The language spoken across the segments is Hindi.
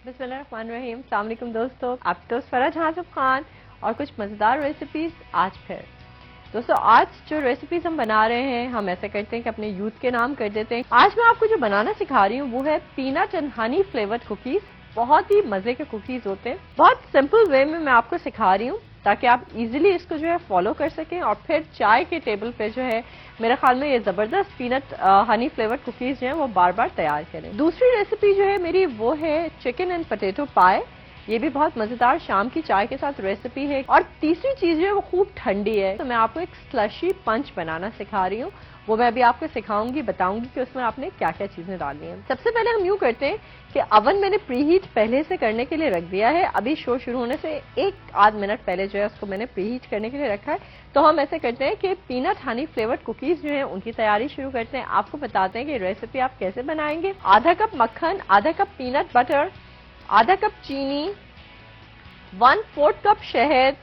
बिस्मिल्लाहिर्रहमानिर्रहीम। अस्सलाम वालेकुम दोस्तों, आप दोस्त फराज हासिफ खान और कुछ मज़ेदार रेसिपीज आज फिर। दोस्तों आज जो रेसिपीज हम बना रहे हैं हम ऐसे करते हैं कि अपने यूथ के नाम कर देते हैं। आज मैं आपको जो बनाना सिखा रही हूँ वो है peanut and honey flavoured cookies. बहुत ही मजे के कुकीज होते हैं। बहुत सिंपल वे में मैं आपको सिखा रही हूँ ताकि आप इजीली इसको जो है फॉलो कर सकें और फिर चाय के टेबल पे जो है मेरे ख्याल में ये जबरदस्त पीनट हनी फ्लेवर्ड कुकीज जो है वो बार बार तैयार करें। दूसरी रेसिपी जो है मेरी वो है चिकन एंड पोटैटो पाई। ये भी बहुत मजेदार शाम की चाय के साथ रेसिपी है। और तीसरी चीज जो है वो खूब ठंडी है, तो मैं आपको एक स्लशी पंच बनाना सिखा रही हूँ। वो मैं अभी आपको सिखाऊंगी, बताऊंगी कि उसमें आपने क्या क्या चीजें डालनी है। सबसे पहले हम यूं करते हैं कि अवन मैंने प्रीहीट पहले से करने के लिए रख दिया है। अभी शो शुरू होने से एक आध मिनट पहले जो है उसको मैंने प्रीहीट करने के लिए रखा है। तो हम ऐसे करते हैं कि पीनट हनी फ्लेवर्ड कुकीज जो है उनकी तैयारी शुरू करते हैं। आपको बताते हैं कि रेसिपी आप कैसे बनाएंगे। आधा कप मक्खन, आधा कप पीनट बटर, आधा कप चीनी, 1/4 कप शहद,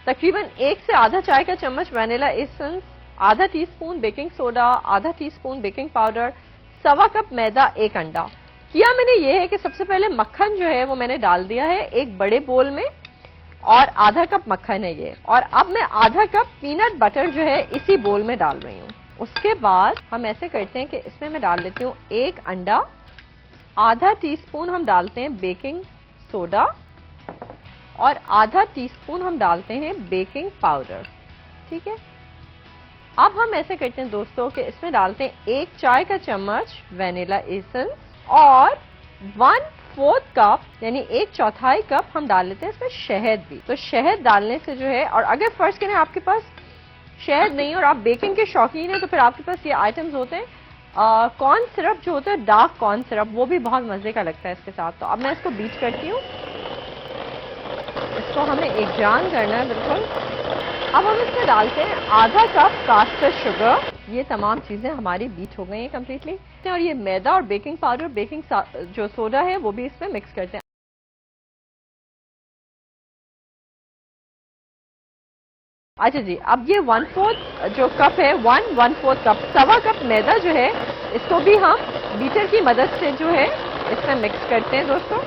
तकरीबन 1 से आधा चाय का चम्मच वैनिला एसेंस, आधा टीस्पून बेकिंग सोडा, आधा टीस्पून बेकिंग पाउडर, 1/4 कप मैदा, 1 अंडा। किया मैंने ये है कि सबसे पहले मक्खन जो है वो मैंने डाल दिया है एक बड़े बोल में और आधा कप मक्खन है ये। और अब मैं आधा कप पीनट बटर जो है इसी बोल में डाल रही हूँ। उसके बाद हम ऐसे करते हैं कि इसमें मैं डाल लेती हूँ 1 अंडा, आधा टीस्पून हम डालते हैं बेकिंग सोडा और आधा टीस्पून हम डालते हैं बेकिंग पाउडर। ठीक है, अब हम ऐसे करते हैं दोस्तों कि इसमें डालते हैं 1 चाय का चम्मच वैनिला एसेंस और 1/4 कप यानी 1/4 कप हम डाल लेते हैं इसमें शहद भी। तो शहद डालने से जो है, और अगर फर्स्ट करें आपके पास शहद नहीं और आप बेकिंग के शौकीन हैं तो फिर आपके पास ये आइटम्स होते हैं कॉर्न सिरप जो होता है, डार्क कॉर्न सिरप, वो भी बहुत मजे का लगता है इसके साथ। तो अब मैं इसको बीट करती हूँ। इसको हमें एक जान करना है बिल्कुल। अब हम इसमें डालते हैं आधा कप कास्टर शुगर। ये तमाम चीजें हमारी बीट हो गई हैं कम्प्लीटली। और ये मैदा और बेकिंग पाउडर, बेकिंग जो सोडा है वो भी इसमें मिक्स करते हैं। अच्छा जी, अब ये 1/4 जो कप है 1/4 कप, 1/4 कप मैदा जो है इसको भी हम बीटर की मदद से जो है इसमें मिक्स करते हैं दोस्तों।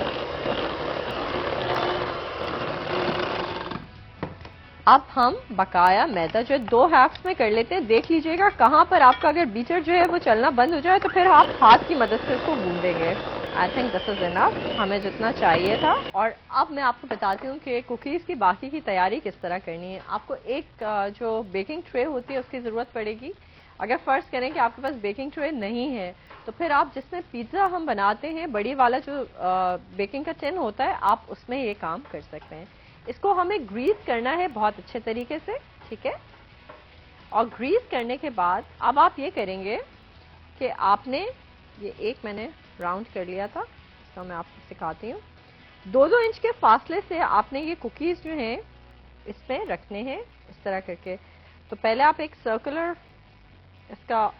अब हम बकाया मैदा जो है 2 हाफ्स में कर लेते हैं। देख लीजिएगा कहां पर आपका अगर बीटर जो है वो चलना बंद हो जाए तो फिर आप हाथ की मदद से इसको गूंदेंगे। I think this is enough, हमें जितना चाहिए था। और अब मैं आपको बताती हूँ कि कुकीज की बाकी की तैयारी किस तरह करनी है। आपको एक जो बेकिंग ट्रे होती है उसकी जरूरत पड़ेगी। अगर फर्ज करें कि आपके पास बेकिंग ट्रे नहीं है तो फिर आप जिसमें पिज्जा हम बनाते हैं, बड़ी वाला जो बेकिंग का टिन होता है, आप उसमें ये काम कर सकते हैं। इसको हमें ग्रीस करना है बहुत अच्छे तरीके से, ठीक है। और ग्रीस करने के बाद अब आप ये करेंगे कि आपने ये एक मैंने राउंड कर लिया था, इसको मैं आपको सिखाती हूँ। 2-2 इंच के फासले से आपने ये कुकीज जो हैं इसमें रखने हैं इस तरह करके। तो पहले आप एक सर्कुलर इसका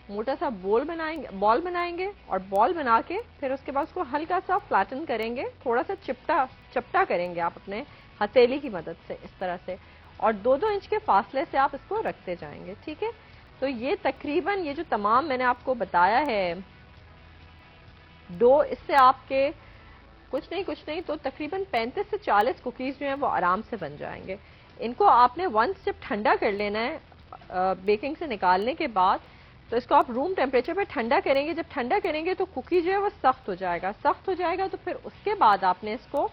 मोटा सा बॉल बनाएंगे और बॉल बना के फिर उसके बाद उसको हल्का सा फ्लैटन करेंगे, थोड़ा सा चपटा करेंगे आप अपने हथेली की मदद से इस तरह से। और 2-2 इंच के फासले से आप इसको रखते जाएंगे, ठीक है। तो ये तकरीबन ये जो तमाम मैंने आपको बताया है डो, इससे आपके कुछ नहीं तो तकरीबन 35 से 40 कुकीज जो हैं वो आराम से बन जाएंगे। इनको आपने 1 स्टेप ठंडा कर लेना है बेकिंग से निकालने के बाद। तो इसको आप रूम टेम्परेचर पे ठंडा करेंगे। जब ठंडा करेंगे तो कुकी जो है वो सख्त हो जाएगा तो फिर उसके बाद आपने इसको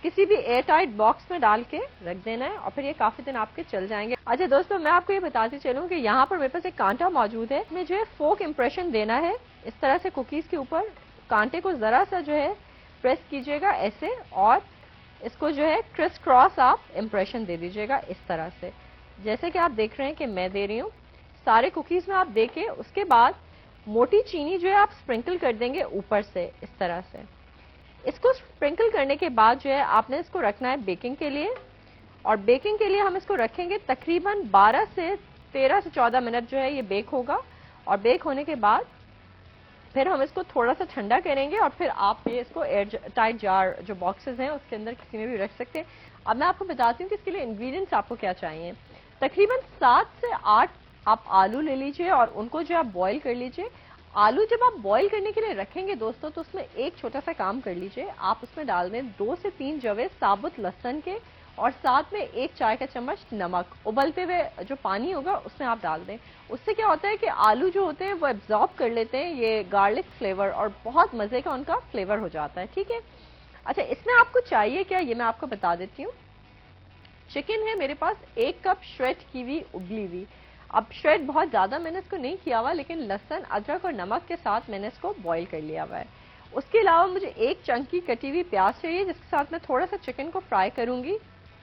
किसी भी एयर टाइट बॉक्स में डाल के रख देना है और फिर ये काफी दिन आपके चल जाएंगे। अच्छा दोस्तों, मैं आपको ये बताती चलूं कि यहाँ पर मेरे पास एक कांटा मौजूद है। इसमें जो है फोक इम्प्रेशन देना है इस तरह से कुकीज के ऊपर। कांटे को जरा सा जो है प्रेस कीजिएगा ऐसे और इसको जो है क्रिस क्रॉस आप इम्प्रेशन दे दीजिएगा इस तरह से, जैसे कि आप देख रहे हैं कि मैं दे रही हूँ। सारे कुकीज में आप देके उसके बाद मोटी चीनी जो है आप स्प्रिंकल कर देंगे ऊपर से इस तरह से। इसको स्प्रिंकल करने के बाद जो है आपने इसको रखना है बेकिंग के लिए। और बेकिंग के लिए हम इसको रखेंगे तकरीबन 13 से 14 मिनट जो है ये बेक होगा। और बेक होने के बाद फिर हम इसको थोड़ा सा ठंडा करेंगे और फिर आप ये इसको एयर टाइट जार जो बॉक्सेस हैं उसके अंदर किसी में भी रख सकते हैं। अब मैं आपको बताती हूँ कि इसके लिए इंग्रेडिएंट्स आपको क्या चाहिए। तकरीबन 7 से 8 आप आलू ले लीजिए और उनको जो आप बॉईल कर लीजिए। आलू जब आप बॉईल करने के लिए रखेंगे दोस्तों, तो उसमें एक छोटा सा काम कर लीजिए, आप उसमें डाल दें 2 से 3 जवे साबुत लहसुन के, और साथ में 1 चाय का चम्मच नमक, उबलते हुए जो पानी होगा उसमें आप डाल दें। उससे क्या होता है कि आलू जो होते हैं वो एब्जॉर्ब कर लेते हैं ये गार्लिक फ्लेवर, और बहुत मजे का उनका फ्लेवर हो जाता है। ठीक है, अच्छा इसमें आपको चाहिए क्या, ये मैं आपको बता देती हूँ। चिकन है मेरे पास 1 कप श्रेड की हुई उबली हुई। अब श्रेड बहुत ज्यादा मैंने इसको नहीं किया हुआ, लेकिन लहसुन अदरक और नमक के साथ मैंने इसको बॉईल कर लिया हुआ है। उसके अलावा मुझे 1 चंकी कटी हुई प्याज चाहिए, जिसके साथ मैं थोड़ा सा चिकन को फ्राई करूंगी।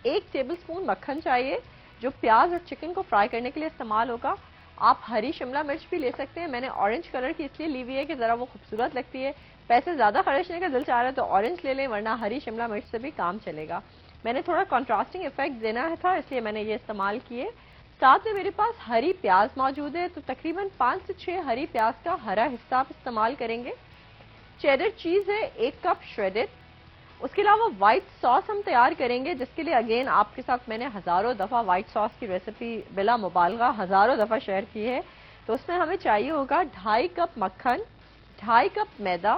1 टेबलस्पून मक्खन चाहिए, जो प्याज और चिकन को फ्राई करने के लिए इस्तेमाल होगा। आप हरी शिमला मिर्च भी ले सकते हैं, मैंने ऑरेंज कलर की इसलिए ली हुई है कि जरा वो खूबसूरत लगती है। पैसे ज्यादा खर्चने का दिल चाह रहा है तो ऑरेंज ले लें, वरना हरी शिमला मिर्च से भी काम चलेगा। मैंने थोड़ा कॉन्ट्रास्टिंग इफेक्ट देना था, इसलिए मैंने ये इस्तेमाल किए। साथ में मेरे पास हरी प्याज मौजूद है, तो तकरीबन 5 से 6 हरी प्याज का हरा हिस्सा आप इस्तेमाल करेंगे। चेडर चीज है 1 कप श्रेडेड। उसके अलावा व्हाइट सॉस हम तैयार करेंगे, जिसके लिए अगेन आपके साथ मैंने हजारों दफा व्हाइट सॉस की रेसिपी बिला मुबालगा हजारों दफा शेयर की है। तो उसमें हमें चाहिए होगा 2.5 कप मक्खन, 2.5 कप मैदा,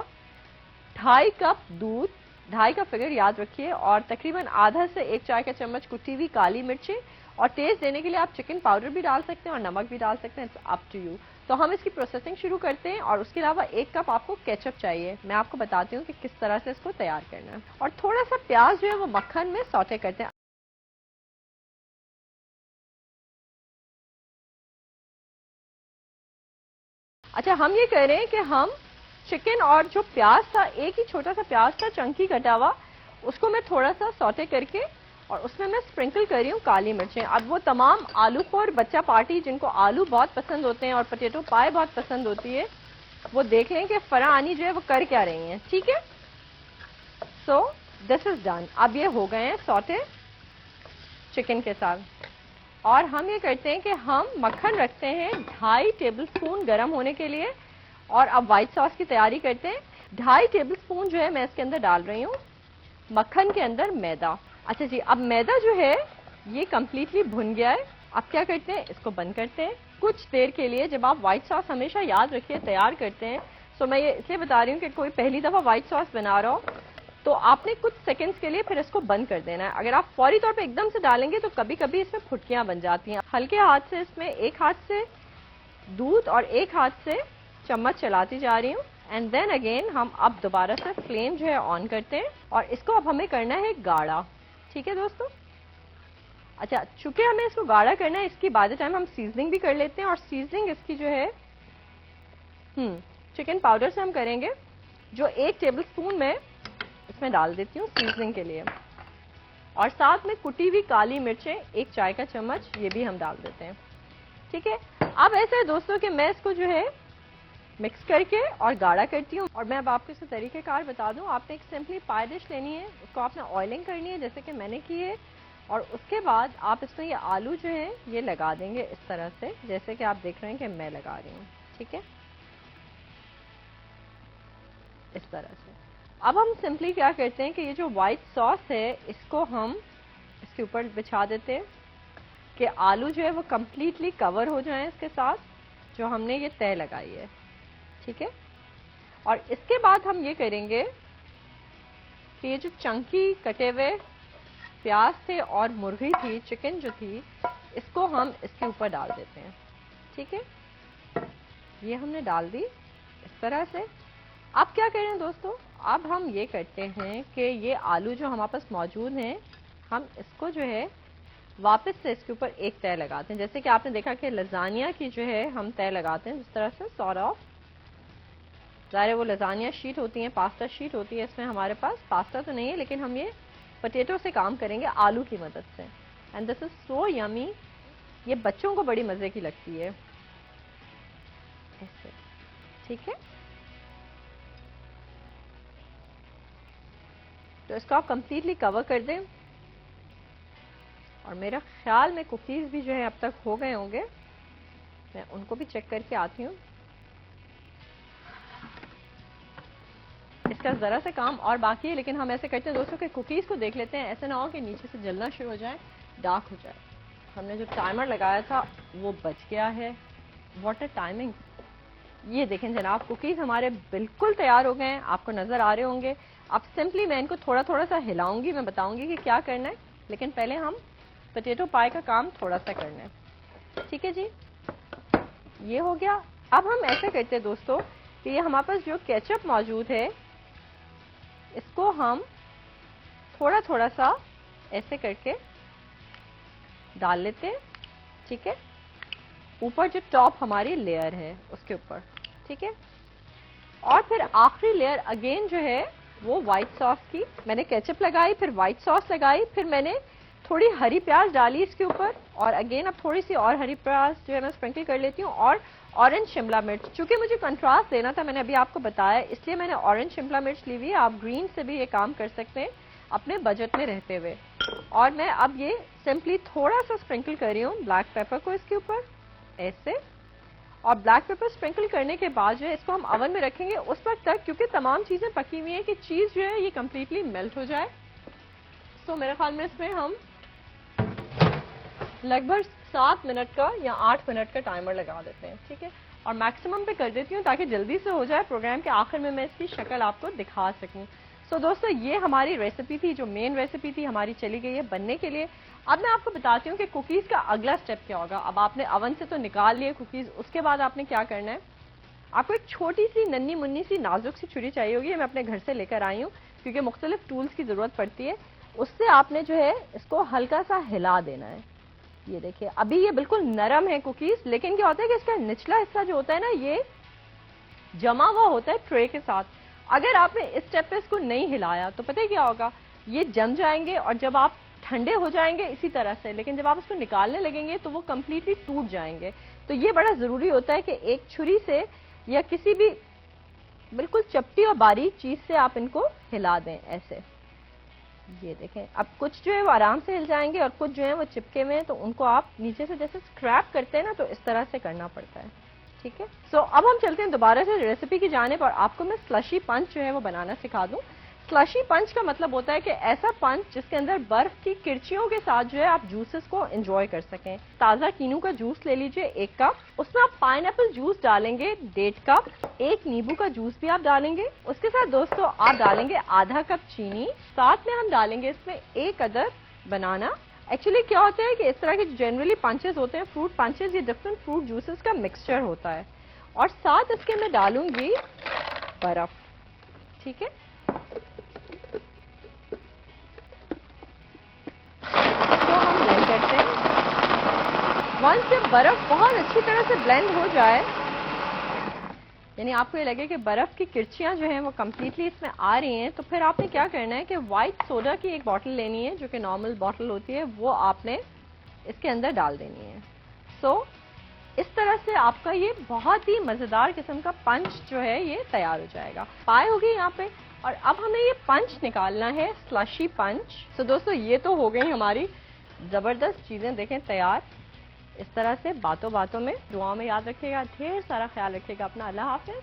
2.5 कप दूध, 2.5 का फिगर याद रखिए, और तकरीबन आधा से 1 चाय का चम्मच कुटी हुई काली मिर्ची, और टेस्ट देने के लिए आप चिकन पाउडर भी डाल सकते हैं और नमक भी डाल सकते हैं, इट्स अप टू यू। तो हम इसकी प्रोसेसिंग शुरू करते हैं। और उसके अलावा 1 कप आपको केचप चाहिए, मैं आपको बताती हूँ कि किस तरह से इसको तैयार करना है। और थोड़ा सा प्याज जो है वो मक्खन में सौटे करते हैं। अच्छा हम ये कह रहे हैं कि हम चिकन और जो प्याज था, एक ही छोटा सा प्याज था चंकी कटा हुआ, उसको मैं थोड़ा सा सौटे करके और उसमें मैं स्प्रिंकल कर रही हूँ काली मिर्चें। अब वो तमाम आलू खोर बच्चा पार्टी जिनको आलू बहुत पसंद होते हैं और पोटैटो पाई बहुत पसंद होती है, वो देख लें कि फराह आनी जो है वो कर क्या रही हैं। ठीक है, सो दिस इज डन। अब ये हो गए हैं सौटे चिकन के साथ। और हम ये करते हैं कि हम मक्खन रखते हैं 2.5 टेबलस्पून गर्म होने के लिए, और अब व्हाइट सॉस की तैयारी करते हैं। 2.5 टेबलस्पून जो है मैं इसके अंदर डाल रही हूँ, मक्खन के अंदर मैदा। अच्छा जी, अब मैदा जो है ये कंप्लीटली भुन गया है। अब क्या करते हैं, इसको बंद करते हैं कुछ देर के लिए। जब आप व्हाइट सॉस हमेशा याद रखिए तैयार करते हैं, तो मैं ये इसलिए बता रही हूँ कि कोई पहली दफा व्हाइट सॉस बना रहा हो तो आपने कुछ सेकंड्स के लिए फिर इसको बंद कर देना है। अगर आप फौरी तौर पे एकदम से डालेंगे तो कभी कभी इसमें फुटकियां बन जाती हैं। हल्के हाथ से इसमें एक हाथ से दूध और एक हाथ से चम्मच चलाती जा रही हूँ, एंड देन अगेन हम अब दोबारा से फ्लेम जो है ऑन करते हैं, और इसको अब हमें करना है गाढ़ा। ठीक है दोस्तों, अच्छा चूंकि हमें इसको गाढ़ा करना है, इसकी बाद टाइम हम सीजनिंग भी कर लेते हैं। और सीजनिंग इसकी जो है चिकन पाउडर से हम करेंगे, जो 1 टेबलस्पून में इसमें डाल देती हूँ सीजनिंग के लिए, और साथ में कुटी हुई काली मिर्चें 1 चाय का चम्मच ये भी हम डाल देते हैं। ठीक है, अब ऐसा है दोस्तों कि मैं इसको जो है मिक्स करके और गाढ़ा करती हूँ। और मैं अब आपको इसका तरीक़ेकार बता दूं, आपने एक सिंपली पाई डिश लेनी है, उसको आपने ऑयलिंग करनी है जैसे कि मैंने की है, और उसके बाद आप इसमें ये आलू जो है ये लगा देंगे इस तरह से, जैसे कि आप देख रहे हैं कि मैं लगा रही हूँ। ठीक है, इस तरह से। अब हम सिंपली क्या करते हैं कि ये जो व्हाइट सॉस है इसको हम इसके ऊपर बिछा देते हैं कि आलू जो है वो कंप्लीटली कवर हो जाए इसके साथ जो हमने ये तय लगाई है। ठीक है, और इसके बाद हम ये करेंगे कि ये जो चंकी कटे हुए प्याज थे और मुर्गी थी, चिकन जो थी, इसको हम इसके ऊपर डाल देते हैं। ठीक है, ये हमने डाल दी इस तरह से। अब क्या करें दोस्तों, अब हम ये करते हैं कि ये आलू जो हमारे पास मौजूद हैं, हम इसको जो है वापस से इसके ऊपर एक तय लगाते हैं, जैसे कि आपने देखा कि लजानिया की जो है हम तय लगाते हैं जिस तरह से सॉर्ट ऑफ। ज़ाहिर है वो लजानिया शीट होती है, पास्ता शीट होती है, इसमें हमारे पास पास्ता तो नहीं है, लेकिन हम ये पोटैटो से काम करेंगे आलू की मदद से। And this is so yummy, ये बच्चों को बड़ी मजे की लगती है ऐसे। ठीक है, तो इसको आप कंप्लीटली कवर कर दें। और मेरा ख्याल में कुकीज भी जो है अब तक हो गए होंगे, मैं उनको भी चेक करके आती हूँ। इसका जरा सा काम और बाकी है, लेकिन हम ऐसे करते हैं दोस्तों कि कुकीज को देख लेते हैं, ऐसे ना हो कि नीचे से जलना शुरू हो जाए, डार्क हो जाए। हमने जो टाइमर लगाया था वो बच गया है। व्हाट अ टाइमिंग, ये देखें जनाब, कुकीज हमारे बिल्कुल तैयार हो गए हैं, आपको नजर आ रहे होंगे। अब सिंपली मैं इनको थोड़ा थोड़ा सा हिलाऊंगी, मैं बताऊंगी कि क्या करना है, लेकिन पहले हम पोटैटो पाई का काम थोड़ा सा करना है। ठीक है जी, ये हो गया। अब हम ऐसे करते हैं दोस्तों कि ये हमारे पास जो केचप मौजूद है, इसको हम थोड़ा थोड़ा सा ऐसे करके डाल लेते हैं। ठीक है, ऊपर जो टॉप हमारी लेयर है उसके ऊपर। ठीक है, और फिर आखिरी लेयर अगेन जो है वो व्हाइट सॉस की, मैंने केचप लगाई, फिर व्हाइट सॉस लगाई, फिर मैंने थोड़ी हरी प्याज डाली इसके ऊपर, और अगेन अब थोड़ी सी और हरी प्याज जो है मैं स्प्रिंकल कर लेती हूँ, और ऑरेंज शिमला मिर्च। चूंकि मुझे कंट्रास्ट देना था, मैंने अभी आपको बताया, इसलिए मैंने ऑरेंज शिमला मिर्च ली हुई है। आप ग्रीन से भी ये काम कर सकते हैं अपने बजट में रहते हुए। और मैं अब ये सिंपली थोड़ा सा स्प्रिंकल कर रही हूँ ब्लैक पेपर को इसके ऊपर ऐसे। और ब्लैक पेपर स्प्रिंकल करने के बाद जो है इसको हम ओवन में रखेंगे उस वक्त तक, क्योंकि तमाम चीजें पकी हुई हैं, कि चीज जो है ये कंप्लीटली मेल्ट हो जाए। तो मेरे ख्याल में इसमें हम लगभग 7 मिनट का या 8 मिनट का टाइमर लगा देते हैं। ठीक है, और मैक्सिमम पे कर देती हूँ ताकि जल्दी से हो जाए, प्रोग्राम के आखिर में मैं इसकी शक्ल आपको दिखा सकूं। सो दोस्तों, ये हमारी रेसिपी थी, जो मेन रेसिपी थी हमारी चली गई है बनने के लिए। अब मैं आपको बताती हूँ कि कुकीज का अगला स्टेप क्या होगा। अब आपने ओवन से तो निकाल लिए कुकीज, उसके बाद आपने क्या करना है, आपको एक छोटी सी नन्ही मुन्नी सी नाजुक सी छुरी चाहिए होगी, मैं अपने घर से लेकर आई हूँ क्योंकि मुख्तलिफ टूल्स की जरूरत पड़ती है। उससे आपने जो है इसको हल्का सा हिला देना है। ये देखिए, अभी ये बिल्कुल नरम है कुकीज, लेकिन क्या होता है कि इसका निचला हिस्सा जो होता है ना, ये जमा हुआ होता है ट्रे के साथ। अगर आपने इस स्टेप पे इसको नहीं हिलाया तो पता है क्या होगा, ये जम जाएंगे, और जब आप ठंडे हो जाएंगे इसी तरह से, लेकिन जब आप इसको निकालने लगेंगे तो वो कंप्लीटली टूट जाएंगे। तो ये बड़ा जरूरी होता है कि एक छुरी से या किसी भी बिल्कुल चपटी और बारीक चीज से आप इनको हिला दें ऐसे। ये देखें, अब कुछ जो है वो आराम से हिल जाएंगे और कुछ जो है वो चिपके हुए हैं, तो उनको आप नीचे से जैसे स्क्रैप करते हैं ना, तो इस तरह से करना पड़ता है। ठीक है, सो अब हम चलते हैं दोबारा से रेसिपी की जानिब, और आपको मैं स्लशी पंच जो है वो बनाना सिखा दूं। स्लशी पंच का मतलब होता है कि ऐसा पंच जिसके अंदर बर्फ की किरचियों के साथ जो है आप जूसेस को एंजॉय कर सकें। ताजा कीनू का जूस ले लीजिए 1 कप, उसमें आप पाइनएप्पल जूस डालेंगे 1.5 कप, 1 नींबू का जूस भी आप डालेंगे। उसके साथ दोस्तों आप डालेंगे आधा कप चीनी, साथ में हम डालेंगे इसमें 1 अदर बनाना। एक्चुअली क्या होता है कि इस तरह के जनरली पंचेस होते हैं, फ्रूट पंचेस, ये डिफरेंट फ्रूट जूसेस का मिक्सचर होता है। और साथ इसके मैं डालूंगी बर्फ। ठीक है, तो हम ब्लेंड करते हैं। वंस जब बर्फ बहुत अच्छी तरह से ब्लेंड हो जाए, यानी आपको ये लगे कि बर्फ की किरचियां जो हैं वो कंप्लीटली इसमें आ रही हैं, तो फिर आपने क्या करना है कि व्हाइट सोडा की एक बॉटल लेनी है, जो कि नॉर्मल बॉटल होती है, वो आपने इसके अंदर डाल देनी है। सो इस तरह से आपका ये बहुत ही मजेदार किस्म का पंच जो है ये तैयार हो जाएगा। पाए होगी यहाँ पे, और अब हमें ये पंच निकालना है, स्लशी पंच। तो दोस्तों, ये तो हो गई हमारी जबरदस्त चीजें देखें तैयार। इस तरह से बातों बातों में, दुआओं में याद रखिएगा, ढेर सारा ख्याल रखिएगा अपना। अल्लाह हाफिज।